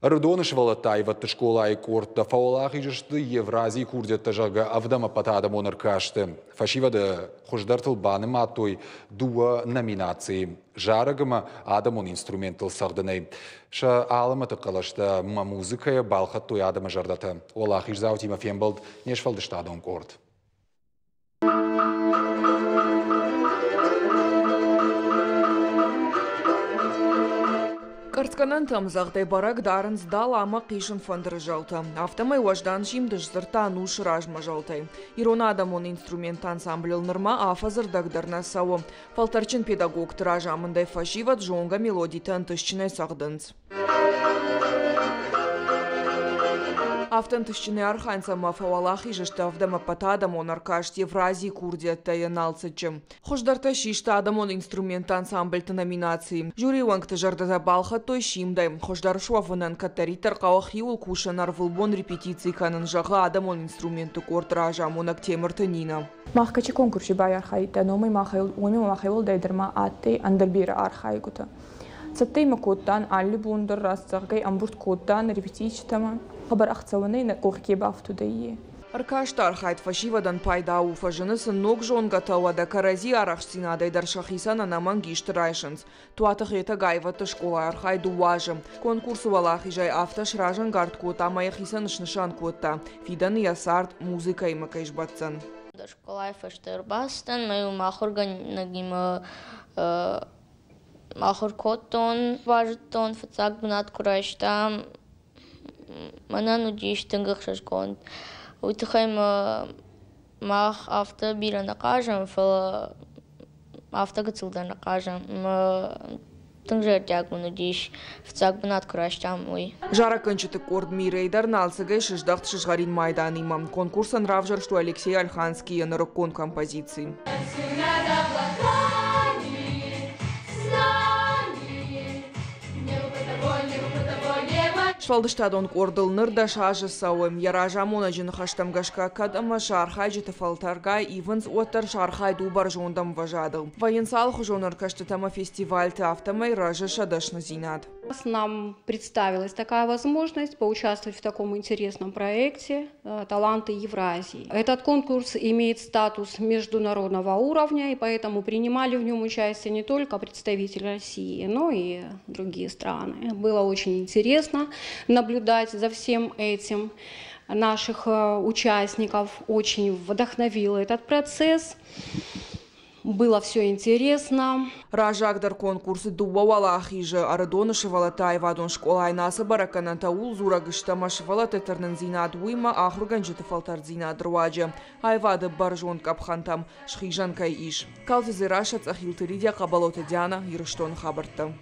Ардоныш Валатаева школа и корта фаулахи жышты Евразии курдет жага авдама патада монаркашты. Фашивада хуждартыл баны матой дуа номинации. Жарагама адамон инструментал сардынай. Ша аламаты қалашта музыкая балхаттой адама жардата. Олахи жзаутима фембалд нешфалды штадон корт. Карцканан тамзағдай барак дарын сдал ама қишын фандыры жаута. Автомай уаждан жимдыш зырта нуш ражма жаутай. Ирона адамон инструмент ансамблил нырма афазыр дагдарна сауы. Фалтарчин педагог тыражамындай фашиват жонга мелодитан тышчынай сағдынц. Автон тышчыны арханца мафавалахи жышты авдама патада монаркаш Евразии курдетта яналцычым. Хождарта шишта адамон инструмент ансамбльта номинации. Жюри вангты жардата балха той шимдай. Хождар шуафанан катаритар кавахиул кушанар вылбон репетиции канан жага адамон инструменты корт ражамонак темырты нина. Махкачи конкурси бай архаита, но мы махаил дайдерма атты андальбира архаигута. Цаттейма коттан алли бундыр расцагай амбурт коттан репетичтама. Хабар ахцаваны на кохке бафтудайе. Аркашта архайт фашивадан пайда уфажынысын ног жон гатауада карази арахсинадай даршахисана наман гишт райшынс. Туатах ета гайвата школа архай дуажым. Конкурсу валахи жай авташ ражан гард кота маяхисан шнышан кота. Фидан ясарт музыка имакайш батсан. Школа фаштер бастан маю махорган нагима махор коттон важтон фацак бнат курайштам. Мана нудиш тынгыхшаш конт. Утхайм мах авто бира накажем, фала авто гацилда накажем. Тынгжер тягу нудиш фацак бнат курайштам ой. Жара кончаты корд мирейдар налсыгай шиждахт шишгарин майданима. Конкурсан равжар, что Алексей Альханский на рок-кон композиции. Швалдыштадон кордыл нырда шажы сауым. Яражамона жын хаштам гашка кадама шархай жыты фалтаргай ивенс оттар шархай дубар жондам важадыл. Военсал хужонар каштатама фестивальты автомай ражы шадашна зинат. Нам представилась такая возможность поучаствовать в таком интересном проекте «Таланты Евразии». Этот конкурс имеет статус международного уровня, и поэтому принимали в нем участие не только представители России, но и другие страны. Было очень интересно наблюдать за всем этим. Наших участников очень вдохновил этот процесс. Было все интересно. Ражагдар конкурсы дубавала хиже Ардоныш Валатаева дон школа айнасы баракананта ул зурагыштамаш Валатетернен зина дуйма ахруганжыты фалтар зина друаджа. Айвады баржон капхантам шхижан кай иш. Калфизы рашац ахилтыридя кабалоты дяна ирыштон хабарта.